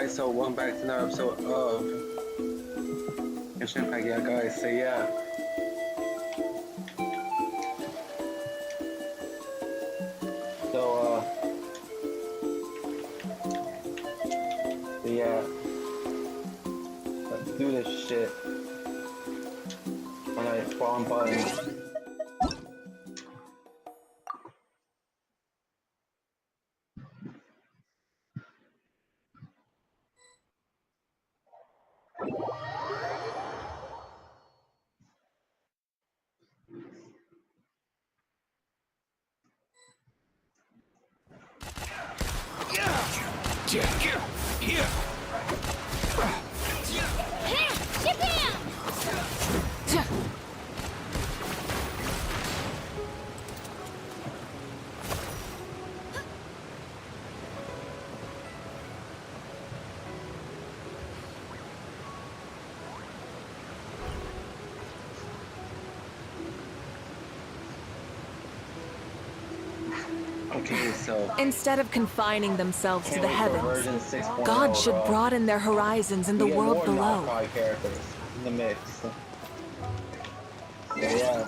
guys, so welcome back to another episode of Genshin Impact. Yeah, guys, so yeah. So, yeah. Let's do this shit. On a spawn button. Okay, so instead of confining themselves to the heavens, God 6.0, should bro. broaden their horizons in the We get world more below. non-Kai characters in the mix. So, yeah.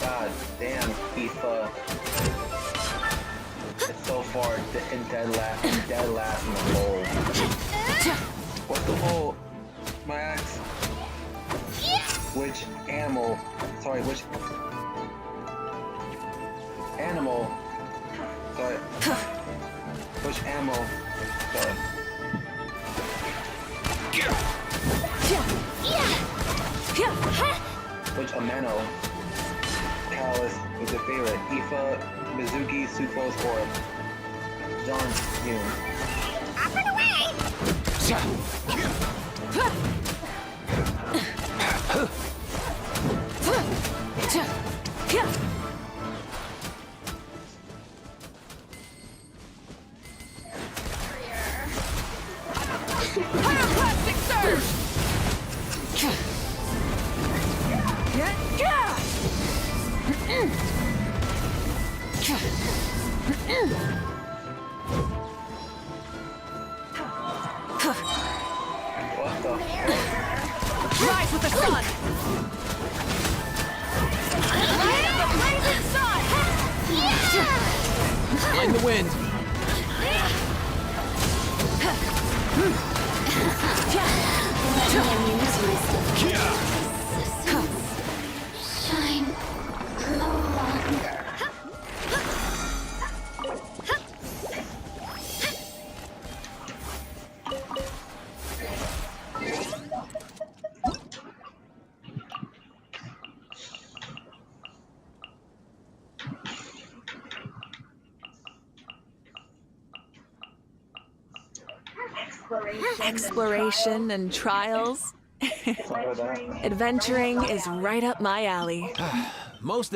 God damn, FIFA. It's so far in dead last in the hole. What's the hole? My axe? Which animal? Sorry, which animal? Sorry. Which animal? Sorry. Which ameno? Callus was your favorite? Ifa, Mizuki, Sucrose, or John Yoon? Up and away! Pyroclastic surge! What the fuck? Rise with the sun! Light of the blazing sun! In the wind. Shine no longer. Exploration and trials. Adventuring is right up my alley. Most.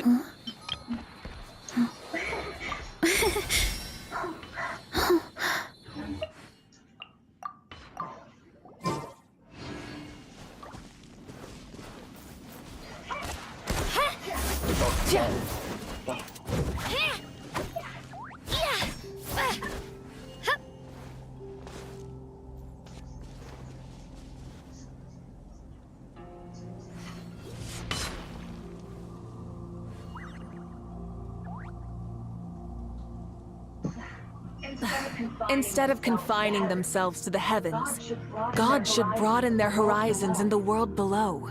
Instead of confining themselves to the heavens, God should broaden their horizons in the world below.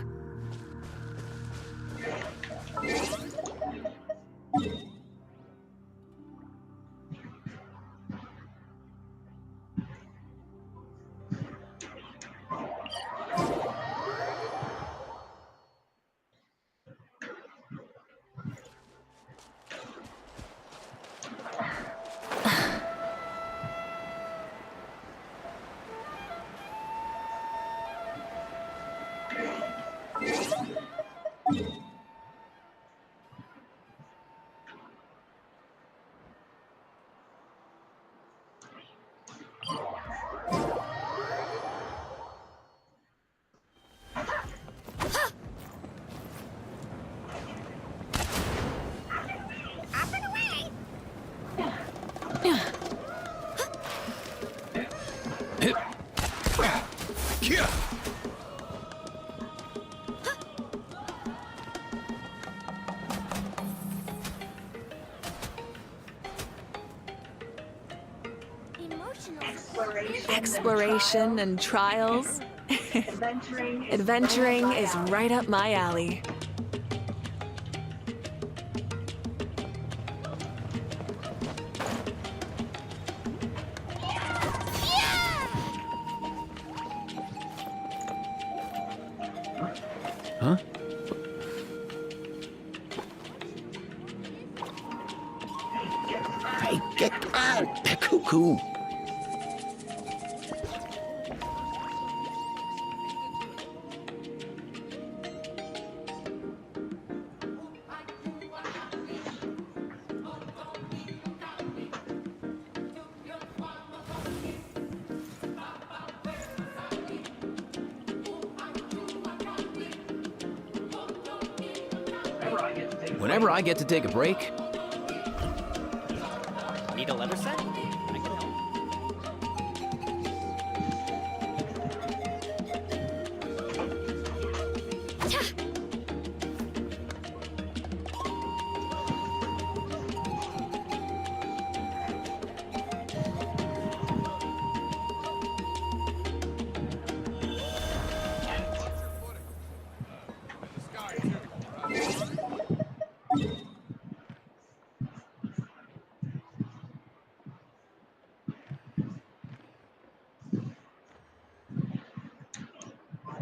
Up and away! Emotional. Exploration and trials. Adventuring is right up my alley. Huh? Hey, get out! Cuckoo! Whenever I get to take a break, Need a leather set? I can help.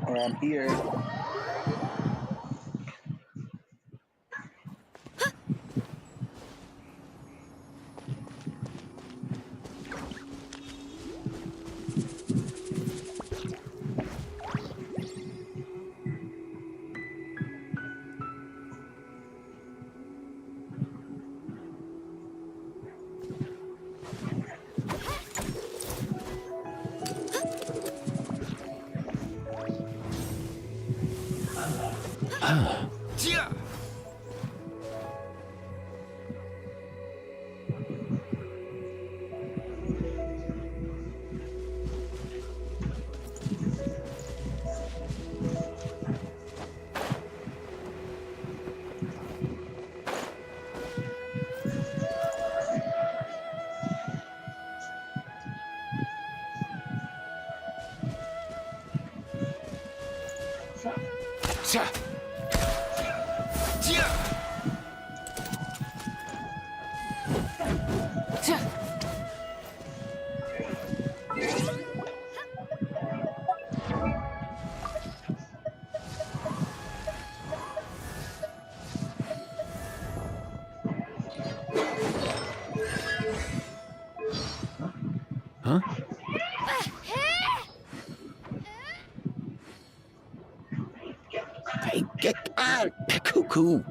Around here. huh? Hey, get out! Cuckoo!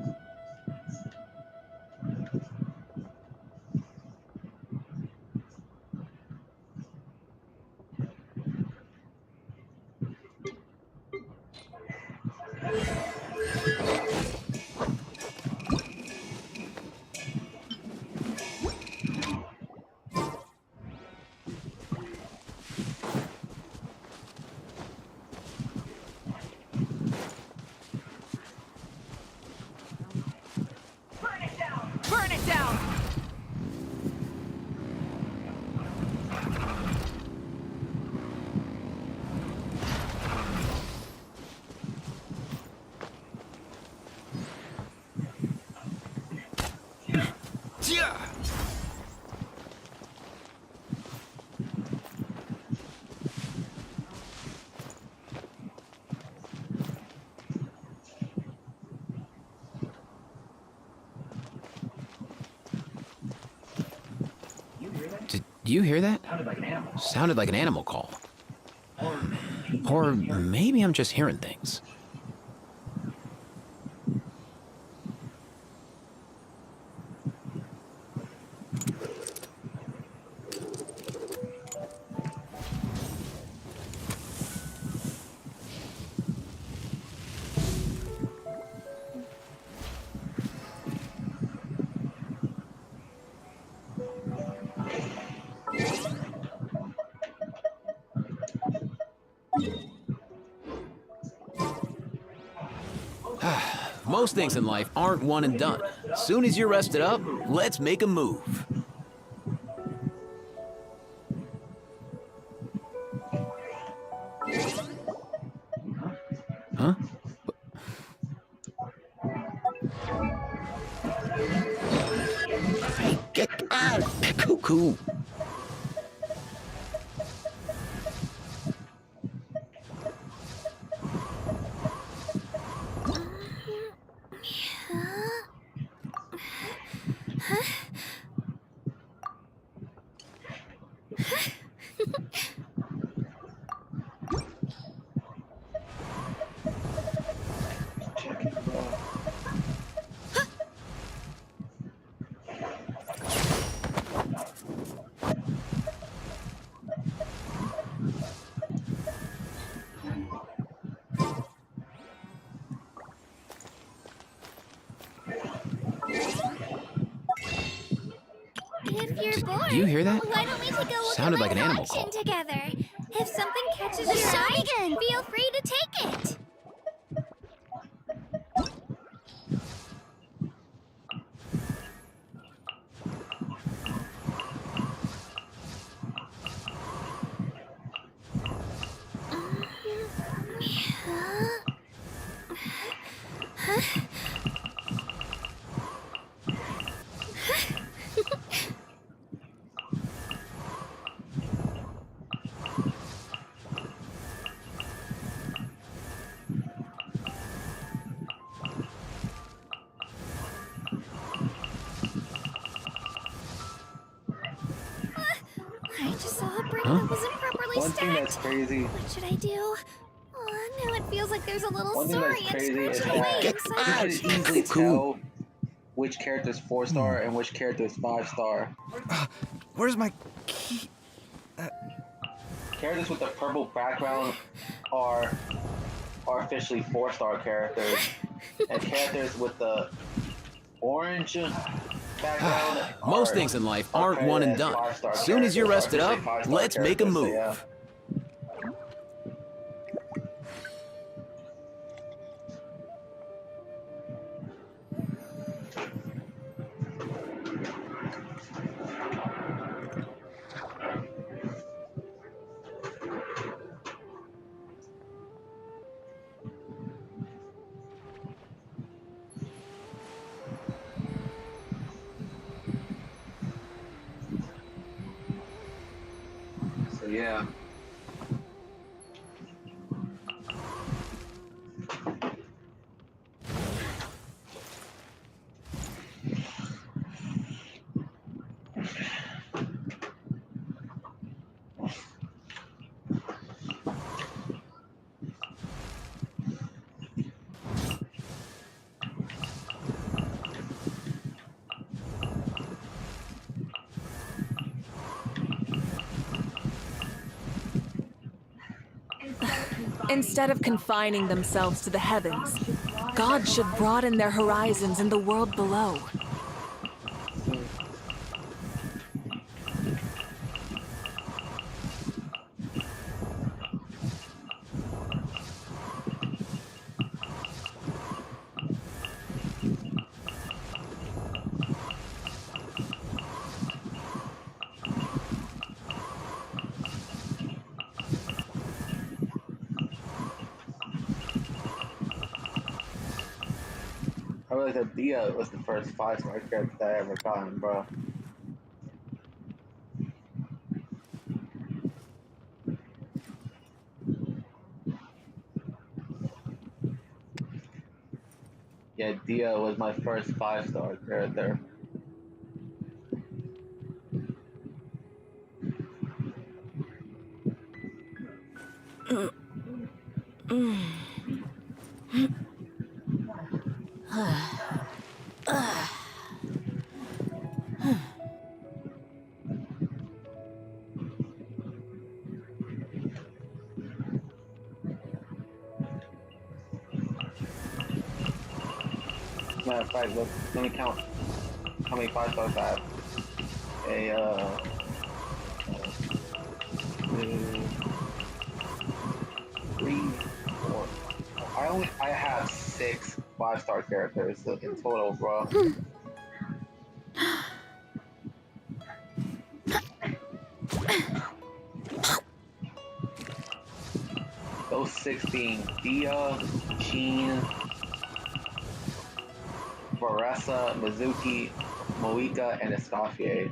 Yeah. Did you hear that? Sounded like an animal call. Or maybe I'm just hearing things. Most things in life aren't one and done. Soon as you're rested up, let's make a move. Huh? Get out! Cuckoo! If you're bored, Do you hear that? why don't we take a look Sounded at my like an animal collection call. together? If something catches your eye, feel free to take it. I just saw a brick that wasn't properly One thing that's stacked. crazy. What should I do? Oh, now it feels like there's a little One thing sorry that's and crazy is scratching away that inside you the can easily chest. tell which character is 4-star and which character is 5-star. Where's my key? Characters with the purple background are officially 4-star characters, and characters with the orange background. Most things in life aren't one and done. Soon as you're rested up, let's make a move. So yeah. Instead of confining themselves to the heavens, God should broaden their horizons in the world below. I realized that Dia was the first 5-star character that I ever gotten, bro. Yeah, Dia was my first 5-star character. Matter of fact, let me count how many 5-stars I have. Two, 3, 4. I have 6 5-star characters in total, bro. Those 6 being Dia, Sheen, Varessa, Mizuki, Moika, and Escoffier.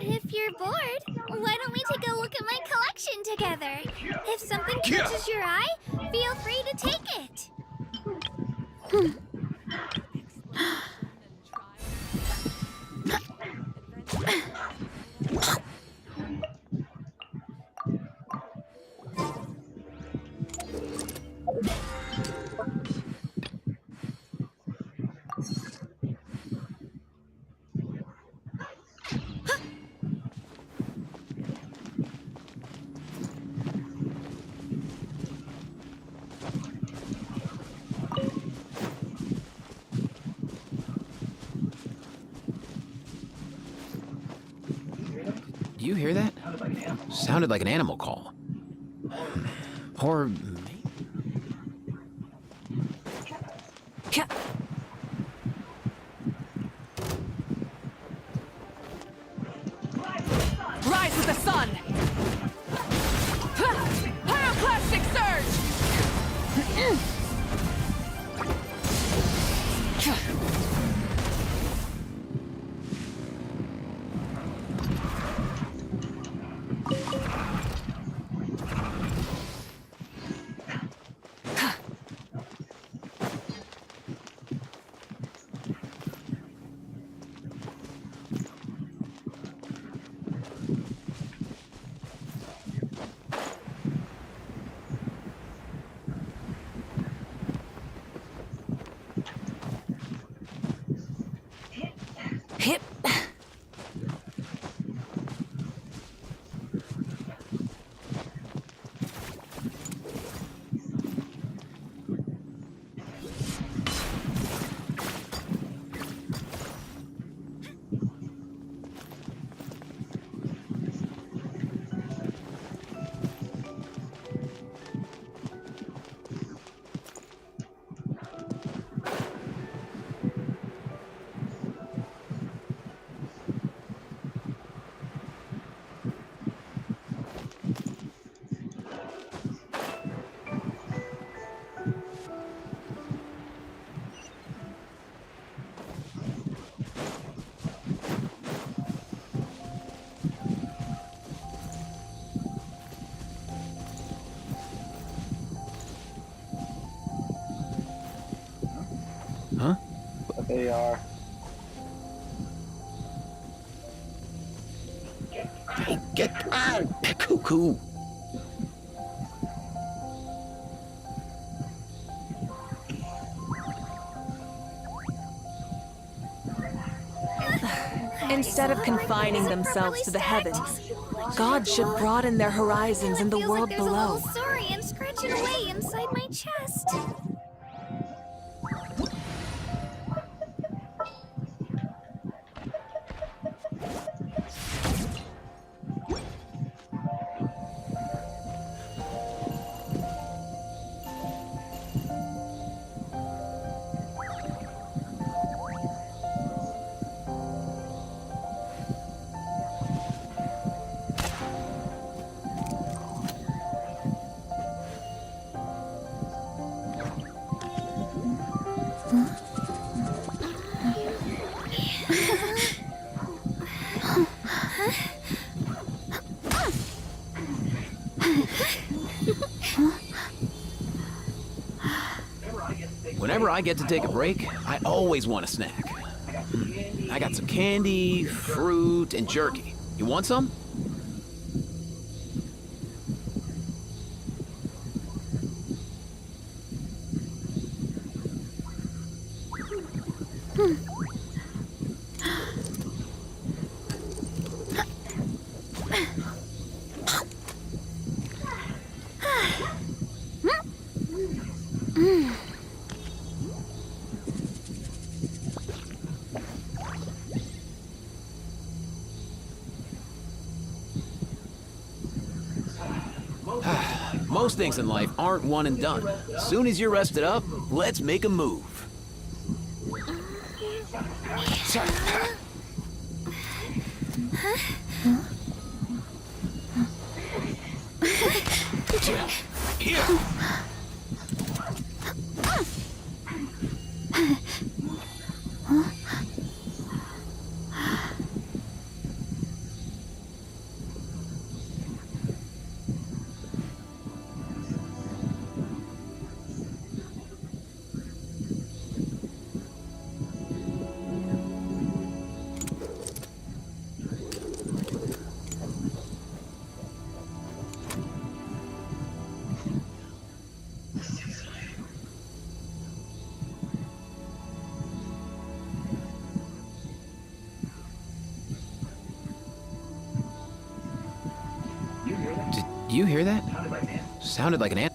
If you're bored, why don't we take a look at my collection together? If something catches your eye, feel free to take it. Do you hear that? Sounded like an animal call. Or maybe... Rise with the sun! Pyroclastic surge! They are. Hey, get out! Cuckoo! Instead of confining themselves to the heavens, God should broaden their horizons in the Feels world like there's a below. little saurian scratching away inside my chest. Whenever I get to take a break, I always want a snack. I got some candy, fruit, and jerky. You want some? Most things in life aren't one and done. As soon as you're rested up, let's make a move. Here. Did you hear that? Sounded like an ant.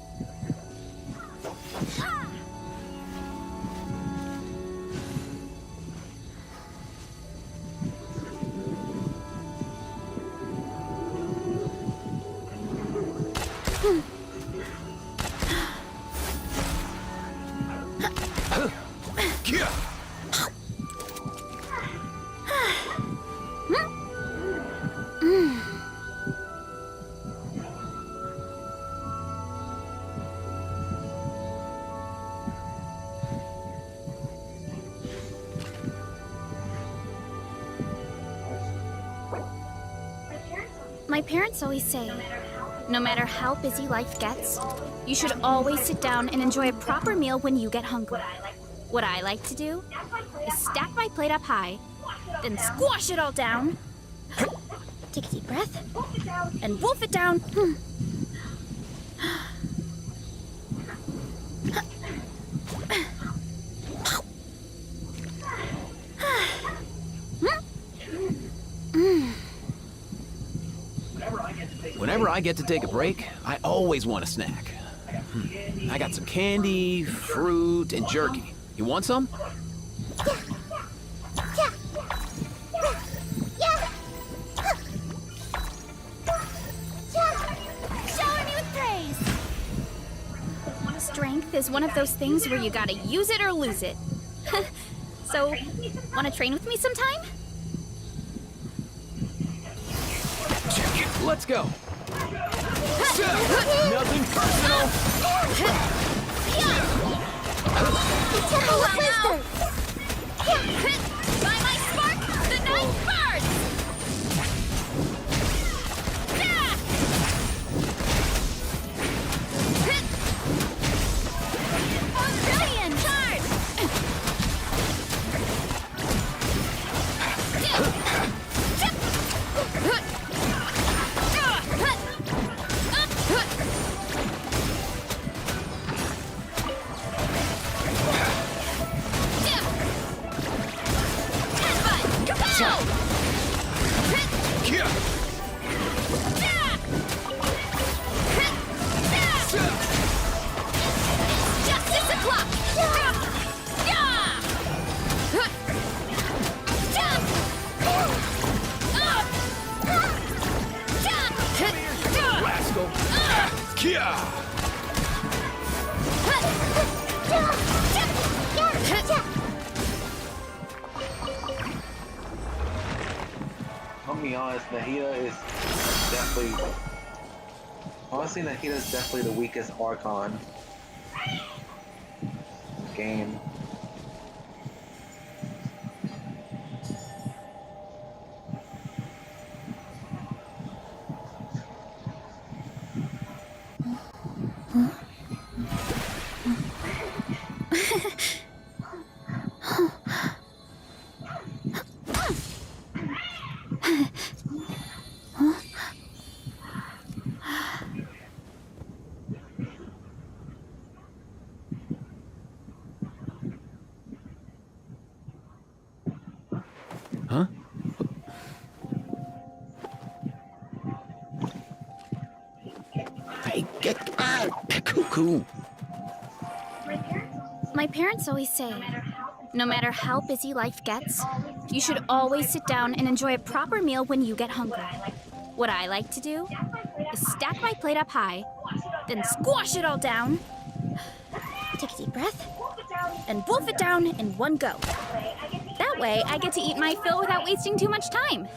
My parents always say, no matter how busy life gets, you should always sit down and enjoy a proper meal when you get hungry. What I like to do is stack my plate up high, then squash it all down, take a deep breath, and wolf it down. Whenever I get to take a break, I always want a snack. I got some candy, fruit, and jerky. You want some? Shower me with praise. Strength is one of those things where you gotta use it or lose it. So, wanna train with me sometime? Let's go. Nothing personal. By my spark, the night burns! Brilliant! Charge! I'll be honest, Nahida is definitely... Honestly, Nahida is definitely the weakest Archon game. Huh? Hey, get out! Cuckoo! My parents always say, no matter how busy life gets, you should always sit down and enjoy a proper meal when you get hungry. What I like to do is stack my plate up high, then squash it all down, take a deep breath, and wolf it down in one go. That way, I get to eat my fill without wasting too much time.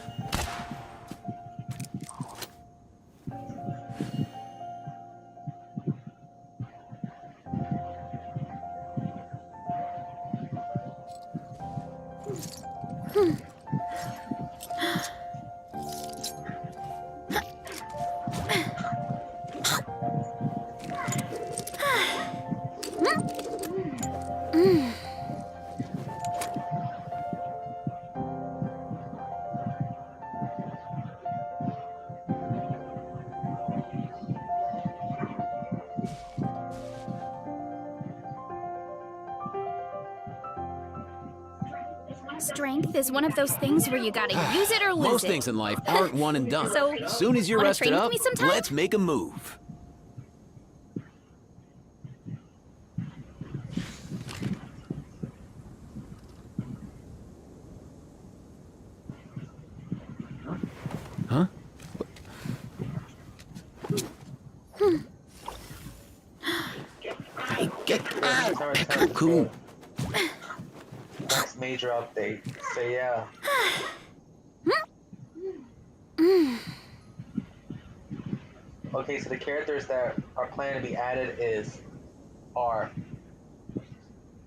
Strength is one of those things where you gotta use it or lose Most it. things in life aren't one and done. So, As soon as you're wanna rested train with up, me sometime? let's make a move. Huh? Hey, get out! Cuckoo! Next major update. So yeah. Okay, so the characters that are planned to be added are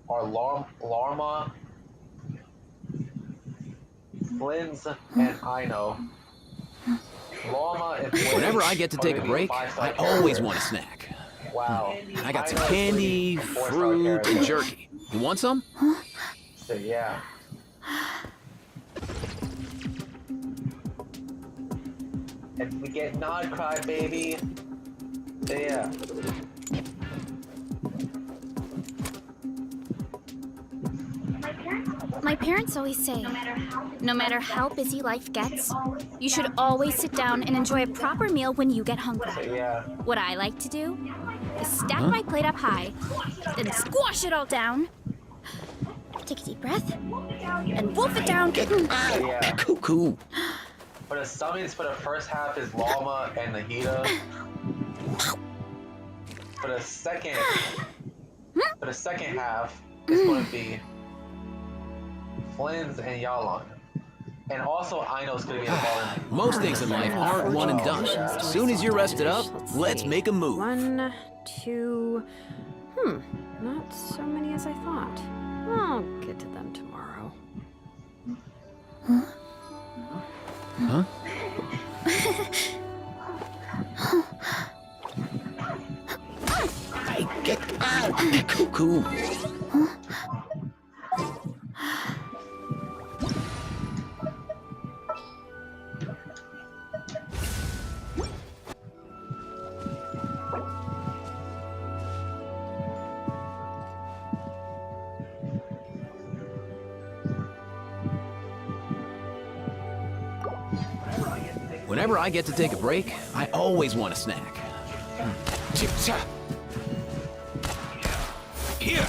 Larma, Flins, and Ino. Larma and Flins. Whenever I get to are take a gonna be break, five-star I always characters. want a snack. Wow. I got some Ino is candy, gonna be a four-star fruit, and character. jerky. You want some? So yeah. And we get Nod Cry Baby. So yeah. My parents always say, no matter how busy life gets, you should always sit down and enjoy a proper meal when you get So hungry. yeah. What I like to do is stack my plate up high, then squash it all down, take a deep breath, and wolf it down. So yeah. Cuckoo! For the summons for the first half is Llama and Nahida. For the second half is going to be Flins and Yalan. And also Ino's going to be involved in Most things in life aren't one and done. As soon as you're rested up, let's make a move. 1, 2. Not so many as I thought. I'll get to them tomorrow. Huh? Hey, get out! Cuckoo! Whenever I get to take a break, I always want a snack. Here!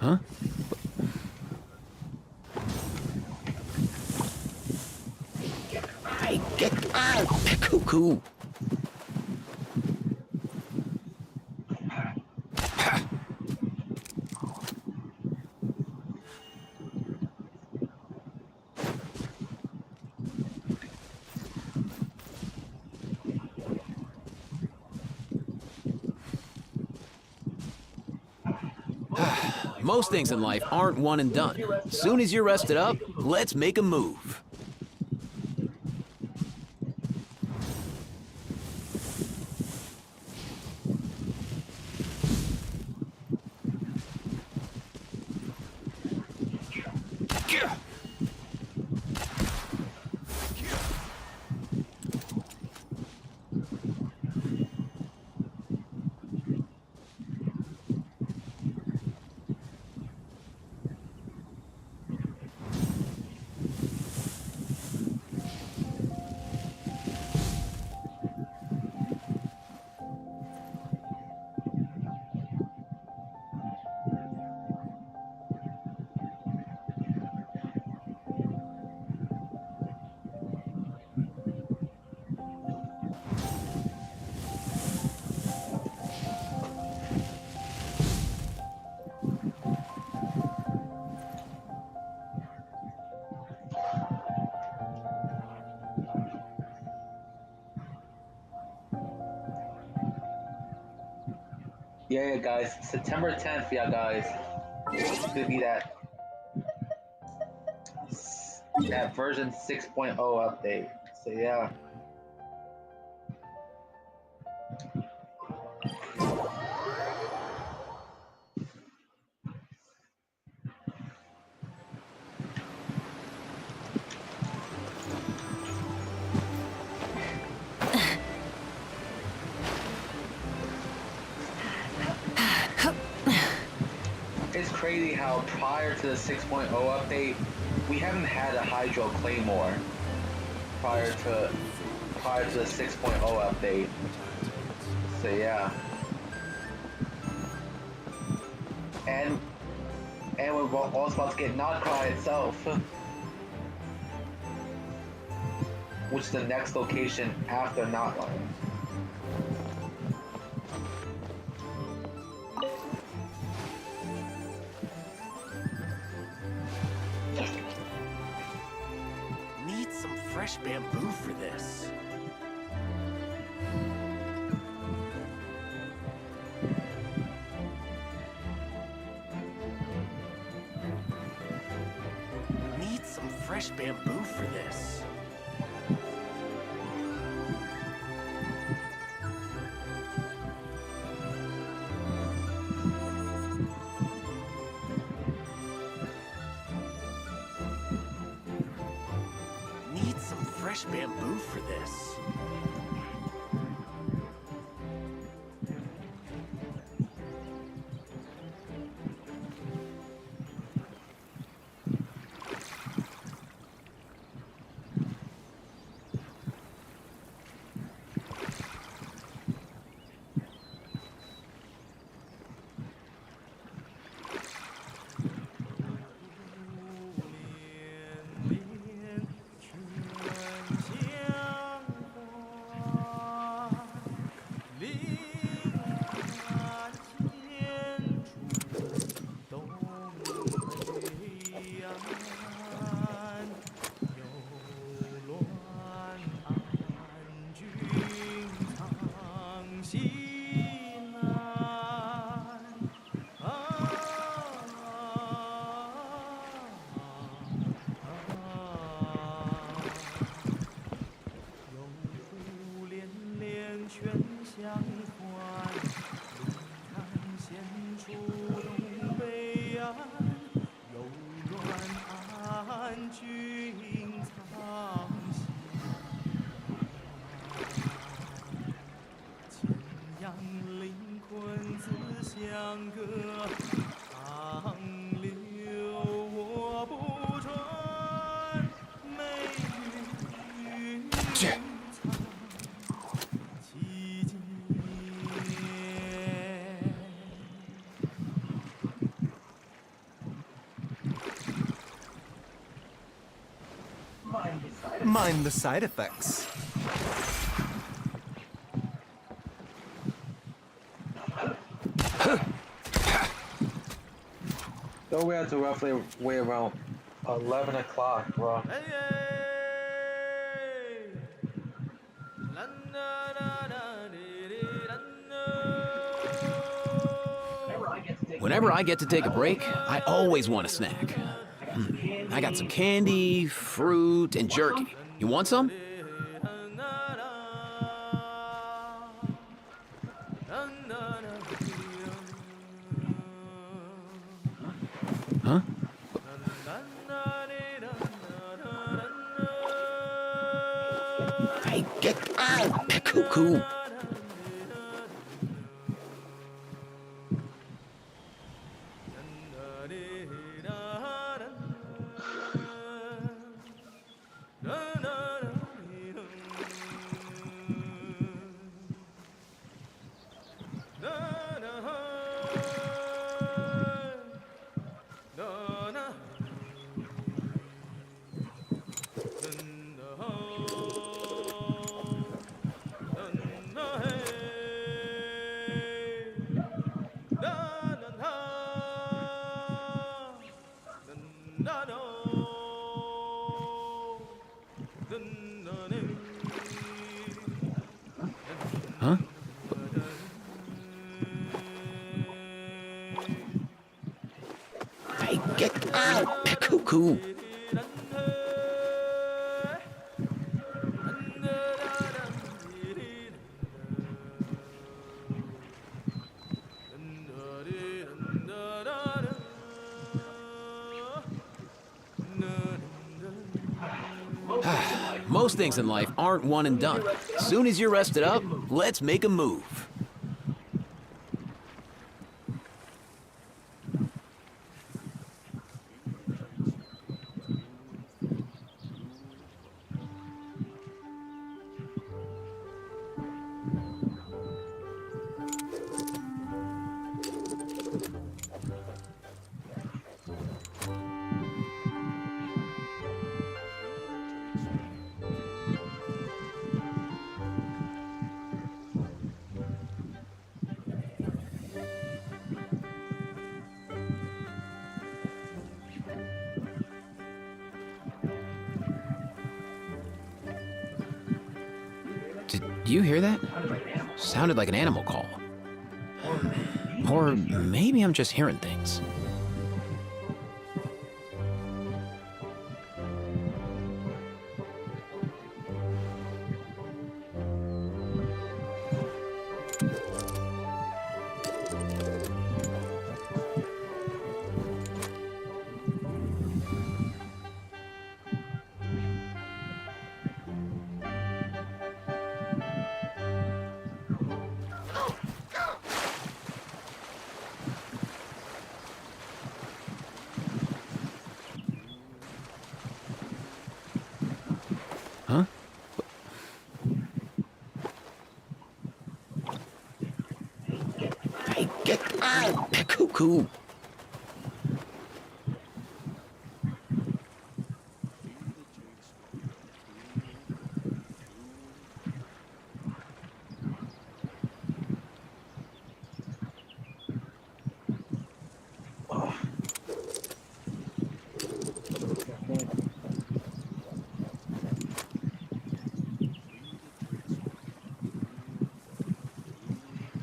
huh? Hey, get out! Cuckoo! Most things in life aren't one and done. Soon as you're rested up, let's make a move. Yeah, guys. September 10th, yeah, guys. It's gonna be that version 6.0 update. So yeah. It's crazy how prior to the 6.0 update, we haven't had a Hydro Claymore prior to the 6.0 update. So yeah. And we're also about to get Notcry itself. Which is the next location after Knotline. Need some fresh bamboo for this. Need some fresh bamboo for this. Need some fresh bamboo for this. mind the side effects. So we have to roughly wait around 11 o'clock, bro. Whenever I get to take a break, I always want a snack. I got some candy, fruit, and jerky. You want some? Huh? Hey, get out! Cuckoo! Huh? Hey, get out! Cuckoo! Most things in life aren't one and done. As soon as you're rested up, let's make a move. Did you hear that? Sounded like an animal call. Or maybe I'm just hearing things. Huh? Hey, get out! Cuckoo!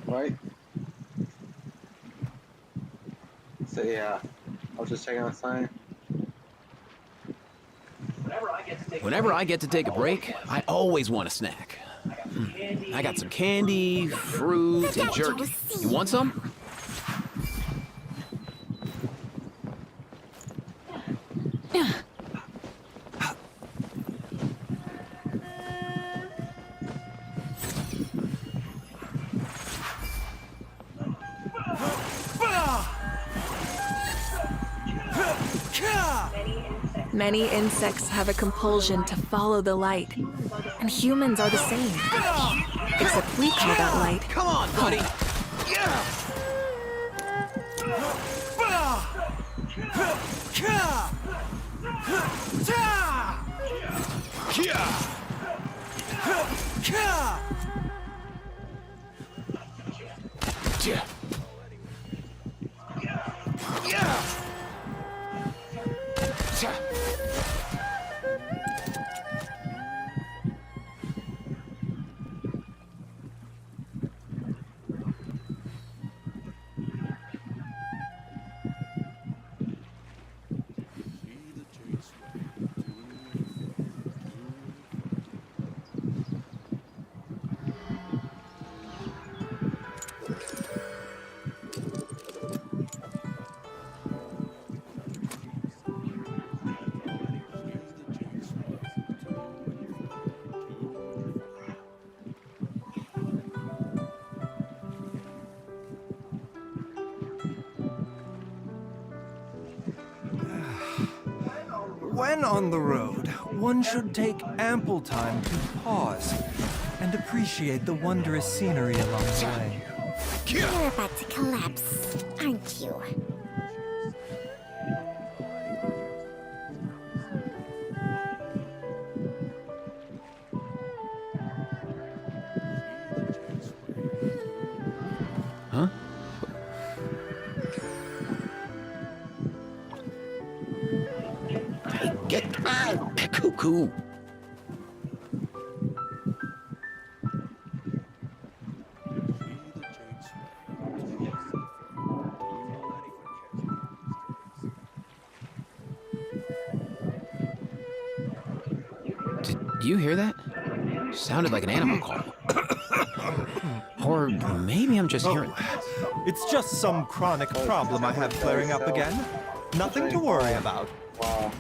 Right? So yeah, I was just checking out the sign. Whenever I get to take a break, I always want a snack. I got some candy, fruit, and jerky. You want some? Many insects have a compulsion to follow the light, and humans are the same. Except we call that light. Come on, buddy! When on the road, one should take ample time to pause and appreciate the wondrous scenery along the way. You're about to collapse, aren't you? Huh? Hey, get out! Cuckoo! Did you hear that? Sounded like an animal call. Or maybe I'm just hearing. It's just some chronic problem I have flaring up again. Nothing to worry about. Wow.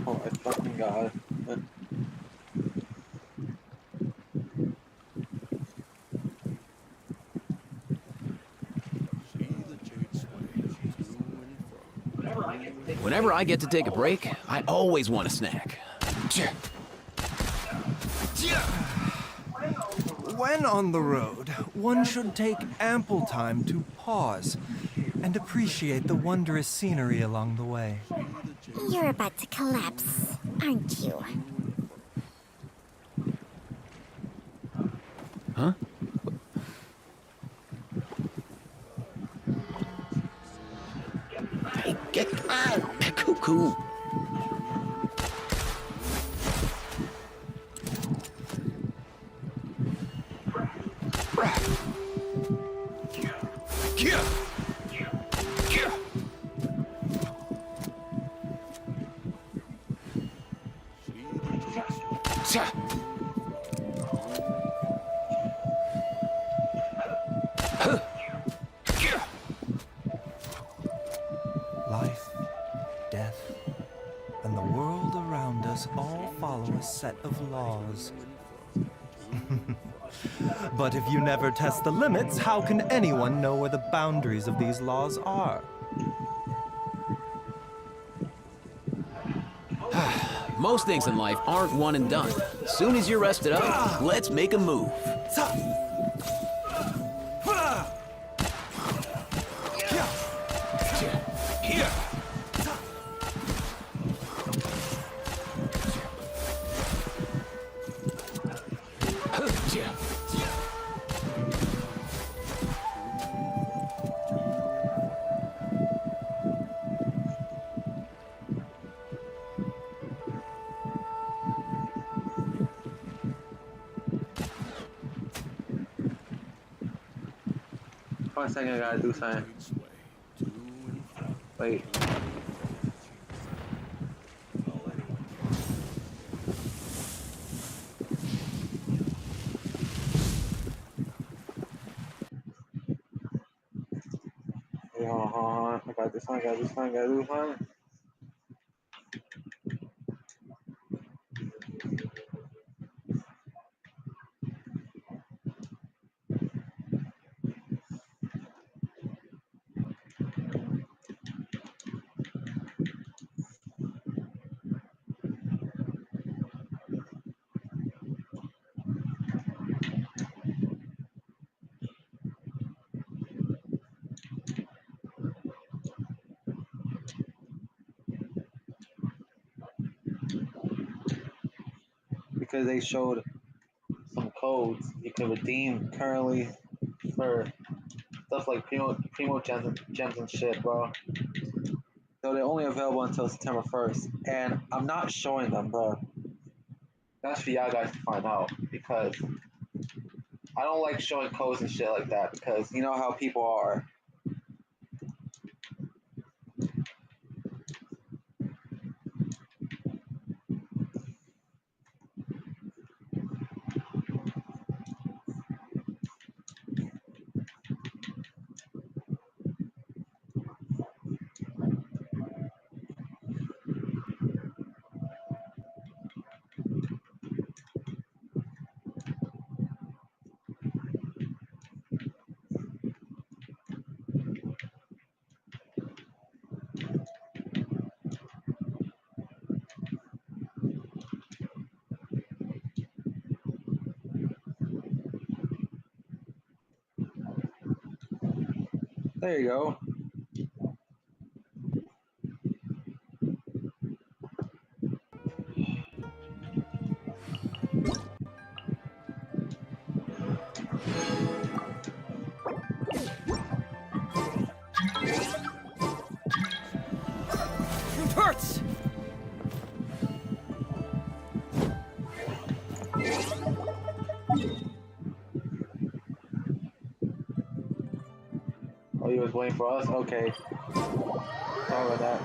Oh my fucking god. Whenever I get to take a break, I always want a snack. When on the road, one should take ample time to pause and appreciate the wondrous scenery along the way. You're about to collapse, aren't you? Huh? Hey, get out! Cuckoo! Life, death, and the world around us all follow a set of laws. But if you never test the limits, how can anyone know where the boundaries of these laws are? Most things in life aren't one and done. As soon as you're rested up, let's make a move. One second, I gotta do something. Wait. Hold on, I gotta It's fine, guys. It's fine, guys. It's fine. Because they showed some codes you can redeem currently for stuff like primo gems and shit, bro. So they're only available until September 1st, and I'm not showing them, bro. That's for y'all guys to find out because I don't like showing codes and shit like that because you know how people are. There you go. It hurts! Oh, you was waiting for us? Okay. Sorry about that.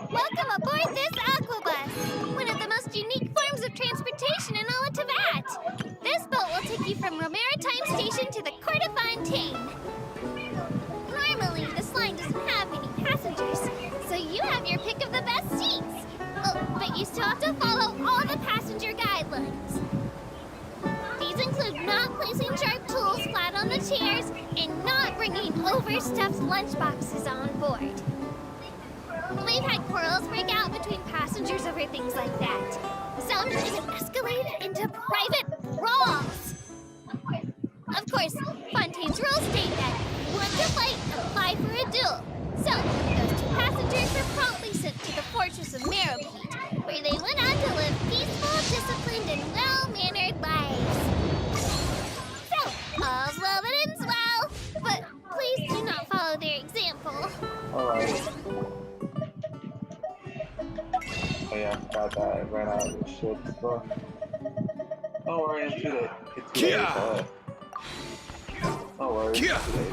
Welcome aboard this aquabus, one of the most unique forms of transportation in all of Teyvat. This boat will take you from Romaritime Station to the Court of Fontaine. Normally, this line doesn't have any passengers, so you have your pick of the best seats. Oh, but you still have to follow all the passenger guidelines. These include not placing sharp tools flat on the chairs and not bringing overstuffed lunchboxes on board. We've had quarrels break out between passengers over things like that. Some even escalated into private brawls. Of course, Fontaine's rules state that if you want to fight, apply for a duel. So, those two passengers were promptly sent to the fortress of Meropete, where they went on to live peaceful, disciplined, and well-mannered lives. So, all's well that ends well, but please do not follow their example. Alright. Oh yeah, I forgot that. I ran out of shit. So. Don't worry, it's too late. It's too late. Don't worry, it's too late.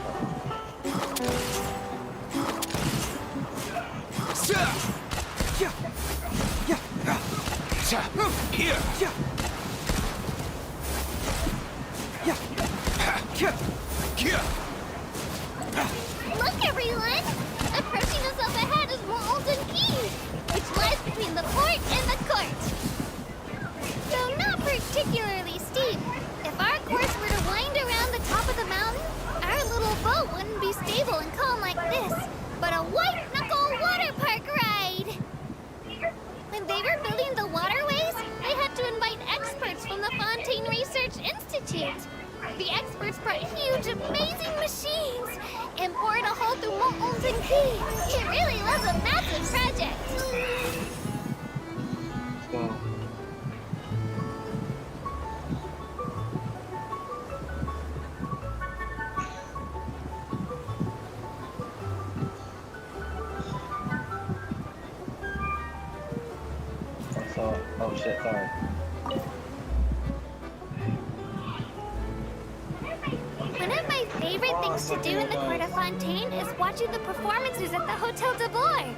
Look, everyone! Approaching us up ahead is Molten Key, which lies between the port and the court. Though not particularly steep, if our course were to wind around the top of the mountain, our little boat wouldn't be stable and calm like this, but a white-knuckle water park ride. When they were building the waterways, they had to invite experts from the Fontaine Research Institute. The experts brought huge, amazing machines and bored a hole through Molten Key. It really was a massive project. So. shit, sorry. One of my favorite things to do in the Court of Fontaine is watching the performances at the Hotel de Blois.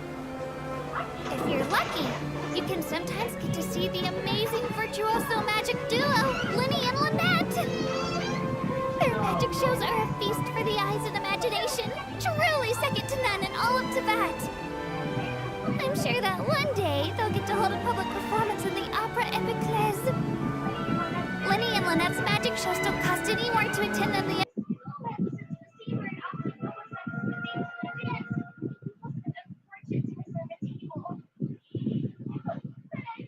If you're lucky, you can sometimes get to see the amazing virtuoso magic duo, Linny and Lynette. Their magic shows are a feast for the eyes and imagination, truly second to none in all of Tibet. I'm sure that one day they'll get to hold a public performance in the Opera Epiclese. Linny and Lynette's magic shows don't cost any more to attend than the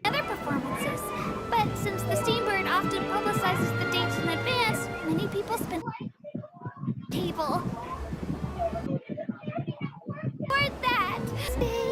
other performances. But since the Steambird often publicizes the dates in advance, many people spend table. For that, stay.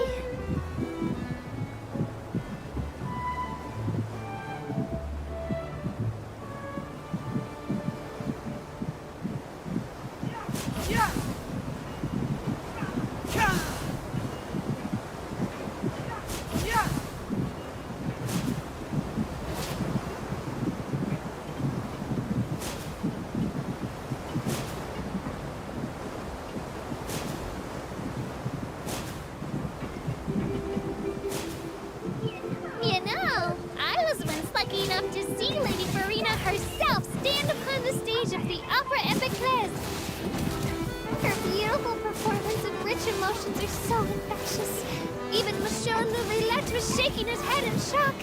You know, I was once lucky enough to see Lady Farina herself stand upon the stage of the Opera Epiclese. Her beautiful performance and rich emotions are so infectious. Even Michel Nouvellette was shaking his head in shock.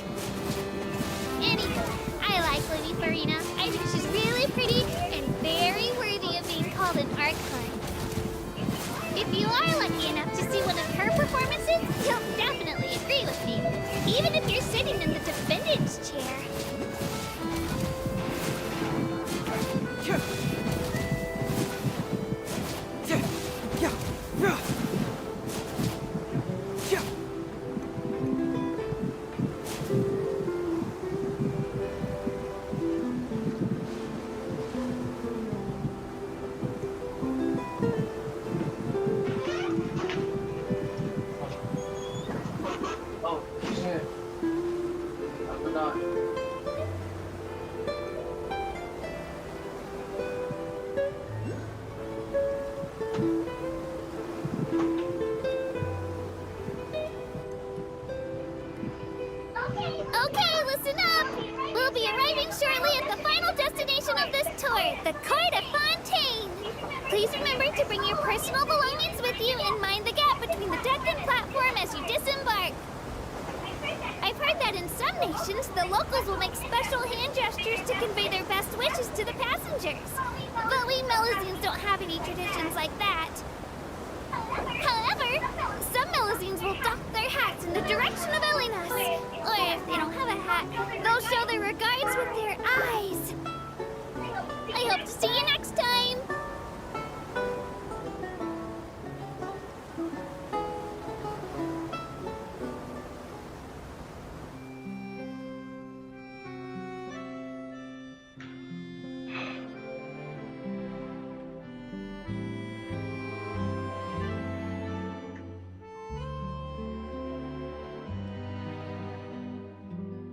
Anyway, I like Lady Farina. I think she's really pretty and very worthy of being called an archon. If you are lucky enough to see one of her performances, you'll definitely agree with me, even if you're sitting in the defendant's chair. Oh, shit. I forgot. Okay, listen up! We'll be arriving shortly at the final destination of this tour, the Court of Fontaine. Please remember to bring your personal belongings with you and mind the gap between the deck and platform as you disembark. I've heard that in some nations, the locals will make special hand gestures to convey their best wishes to the passengers. But we Melazines don't have any traditions like that. However, some Melazines will dock their hats in the direction of Elinas. Or if they don't have a hat, they'll show their regards with their eyes. I hope to see you next time!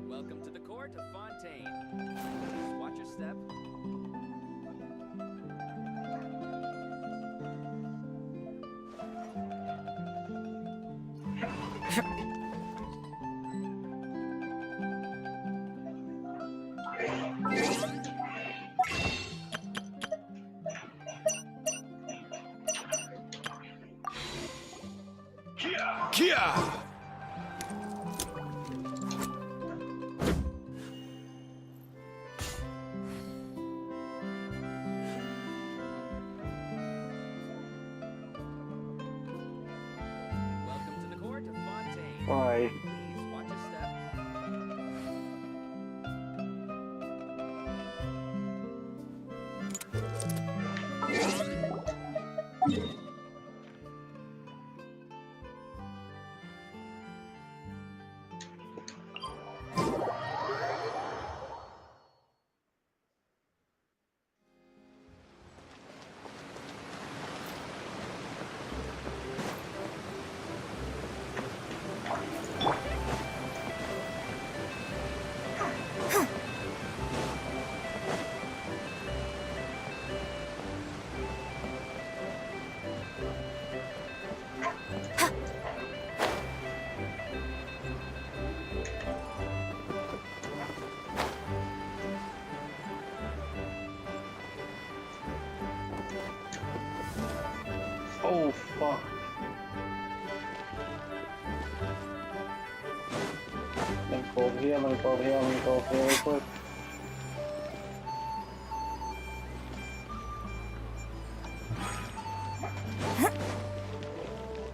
Welcome to the Court of Fontaine. Just watch your step. Kia! Welcome to the Court of Fontaine. Bye. Please watch your step. here. Let me go over here. Let me go over here real quick.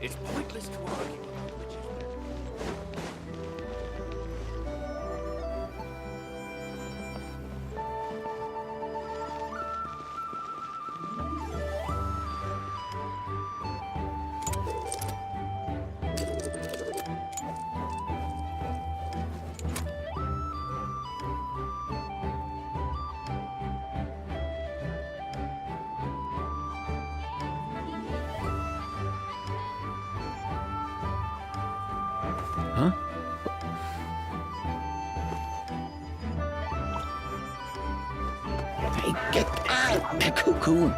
It's pointless to argue about which is better. Huh? Hey, get out! Cuckoo!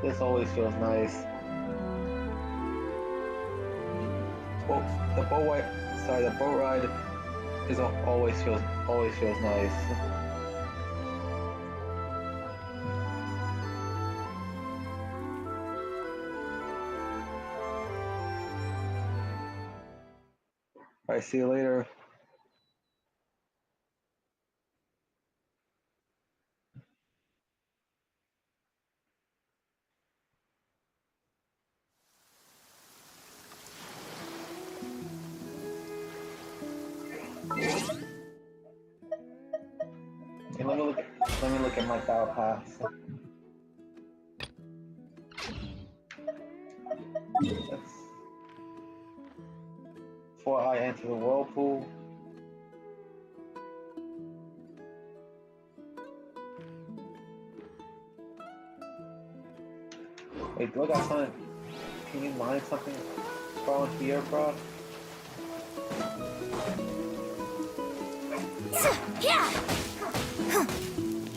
This always feels nice. Well, the boat ride is always feels nice. Alright, see you later. Okay, let me look at my battle pass. That's before I enter the whirlpool. Wait, do I got something? Can you mine something from here, bro? Yeah!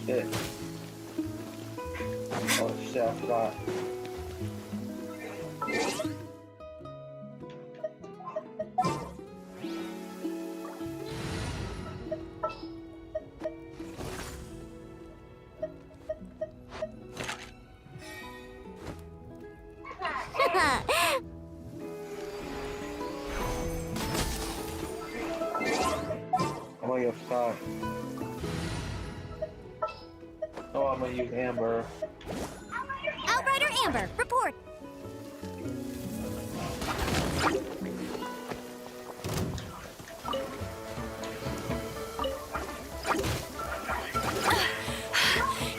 Shit. Oh shit, I forgot. I'm gonna get stuck. Oh, I'm gonna use Amber. Outrider Amber, report.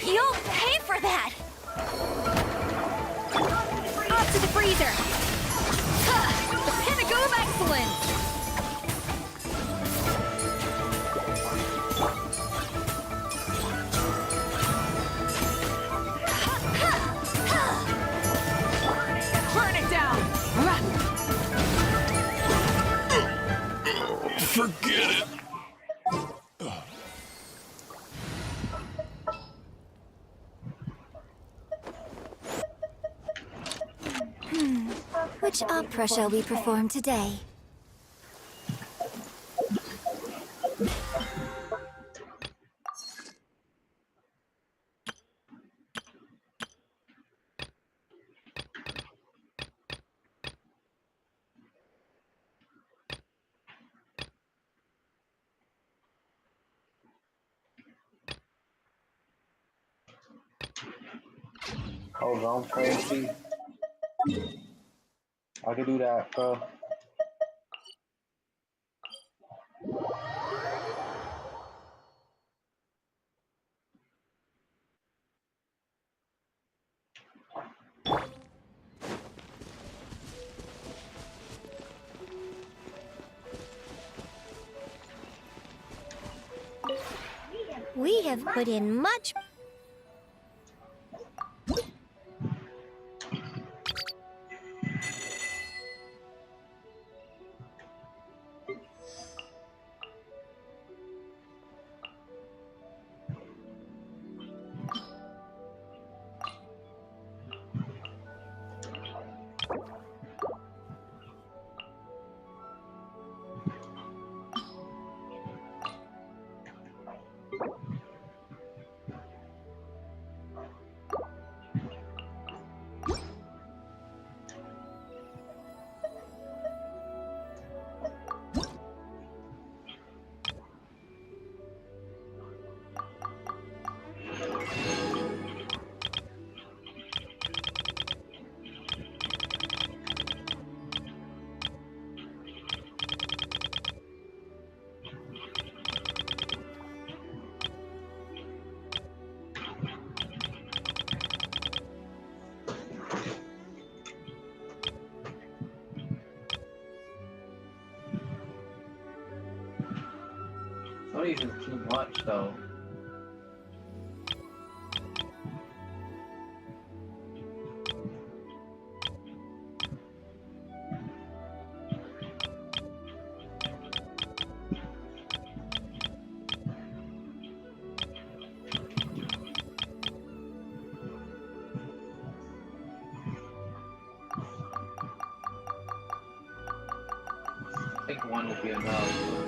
You'll pay for that. Off to the freezer. The pinnacle of excellence. Burn it down! Forget it. Which opera shall we perform today? Oh, I'm crazy. I can do that, bro. We have put in much. Not even too much though. I think one will be enough.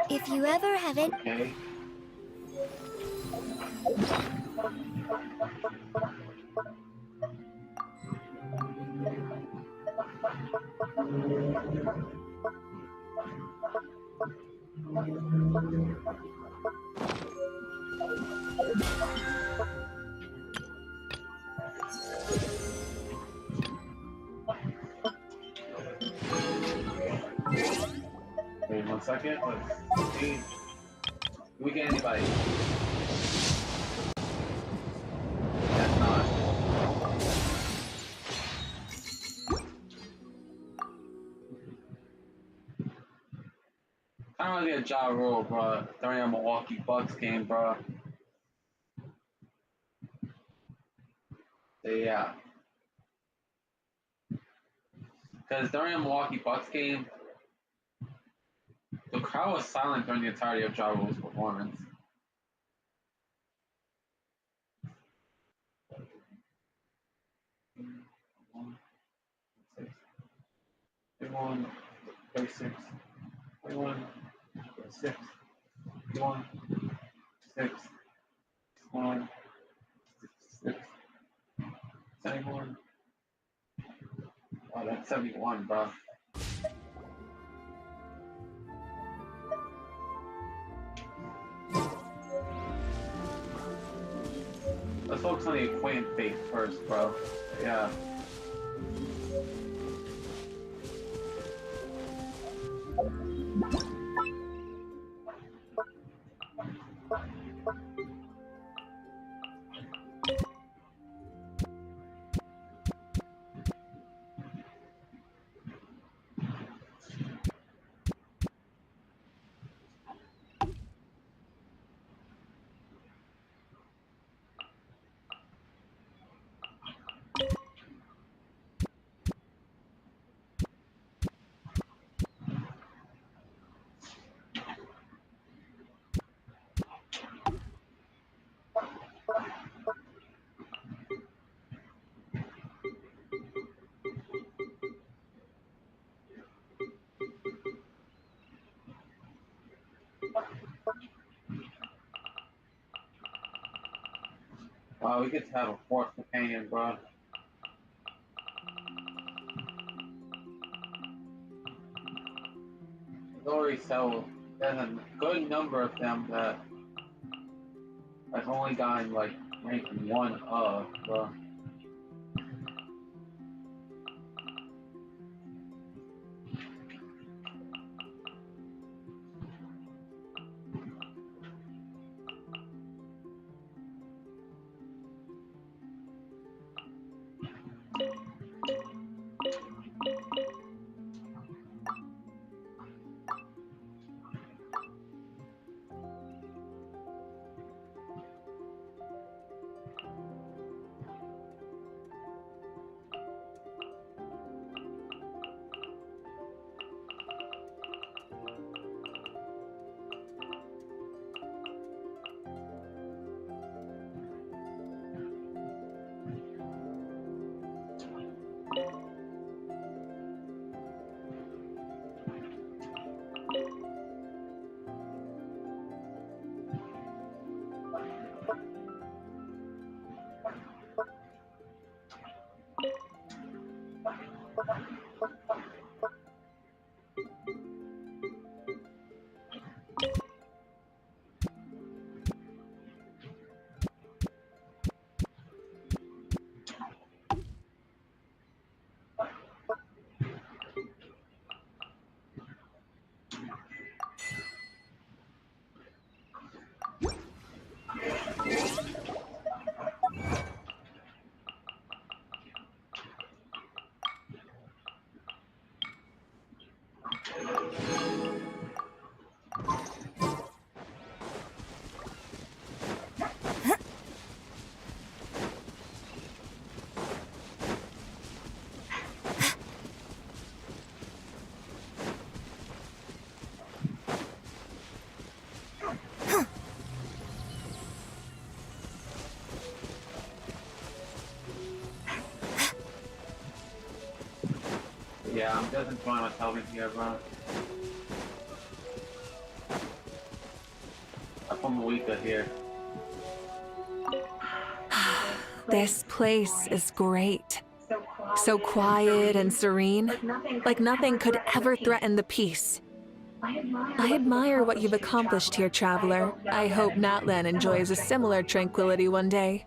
If you ever have it. Okay. Wait 1 second. Let's see. Do we get anybody? That's not. I don't really get a Ja Rule, bro, during a Milwaukee Bucks game, bro. Yeah. Because during a Milwaukee Bucks game, the crowd was silent during the entirety of Ja Rule's performance. One, 36, 1, 6, 1, 6, 1, 6, 71. Oh, that's 71, bro. Let's focus on the acquaintance fate first, bro. Yeah. Wow, we get to have a fourth companion, bro. Lori so there's a good number of them that I've only gotten like rank 1 of, bro. Yeah, I'm just enjoying myself in here, bro. I'm from a week here. This place is great. So quiet and serene, like nothing could ever threaten the peace. I admire what you've accomplished here, traveler. I hope Natlan enjoys a similar tranquility one day.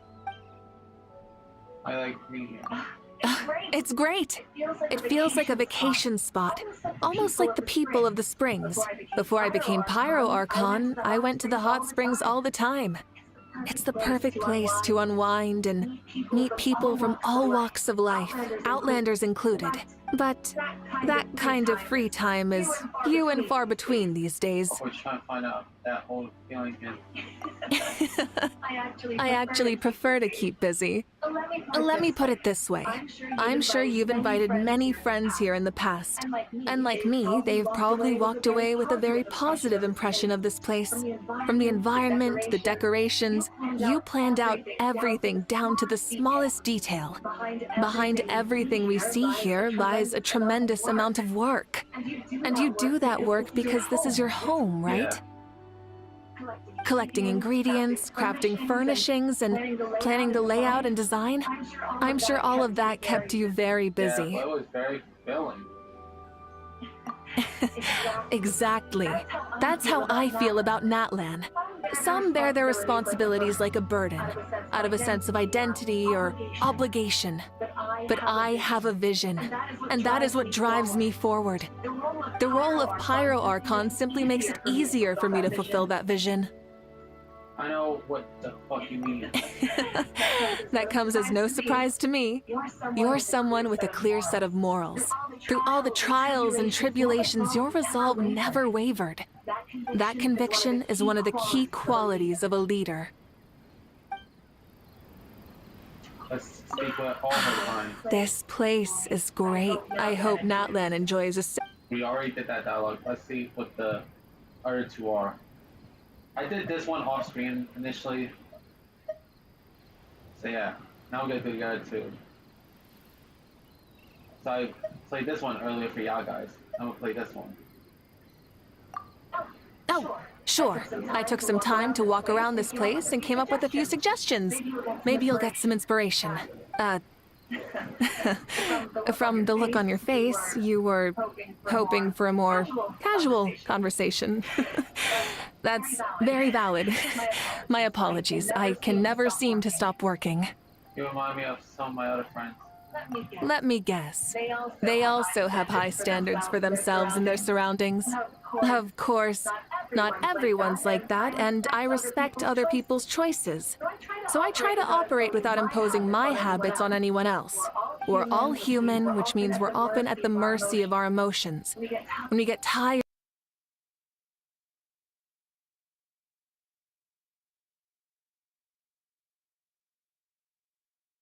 I like being here. It's great. It feels like a vacation spot, almost like the people of the springs. Before I became Pyro Archon, I went to the hot springs all the time. It's the perfect place to unwind and meet people from all walks of life, Outlanders included. But that kind of free time is few and far between these days. We're trying to find out that whole feeling is. I actually prefer to keep busy. Let me put it this way. I'm sure you've invited many friends here in the past. And like me, they've probably walked away with a very positive impression of this place. From the environment, the decorations, you planned out everything down to the smallest detail. Behind everything we see here lies a tremendous amount of work. And you do that work because this is your home, right? Yeah. Collecting ingredients, crafting furnishings, and planning the layout and design. I'm sure all of that kept you very busy. Yeah, it was very fulfilling. Exactly. That's how I feel about Natlan. Some bear their responsibilities like a burden, out of a sense of identity or obligation. But I have a vision, and that is what drives me forward. The role of Pyro Archon simply makes it easier for me to fulfill that vision. I know what the fuck you mean. That comes as no surprise to me. You're someone with a clear set of morals. Through all the trials and tribulations, your resolve never wavered. That conviction is one of the key qualities of a leader. Let's speak with all her time. This place is great. I hope Natlan enjoys a... We already did that dialogue. Let's see what the other two are. I did this one off screen initially. So yeah, now we're gonna do the other two. So I played this one earlier for y'all guys. I'm gonna play this one. Oh, sure. I took some time to walk around this place and came up with a few suggestions. Maybe you'll get some inspiration. From the look on your face, you were hoping for a more casual conversation. That's very valid. My apologies. I can never seem to stop working. You remind me of some of my other friends. Let me guess. They also have high standards for themselves and their surroundings. Of course, not everyone's like that, and I respect other people's choices. So I try to operate without imposing my habits on anyone else. We're all human, which means we're often at the mercy of our emotions. When we get tired,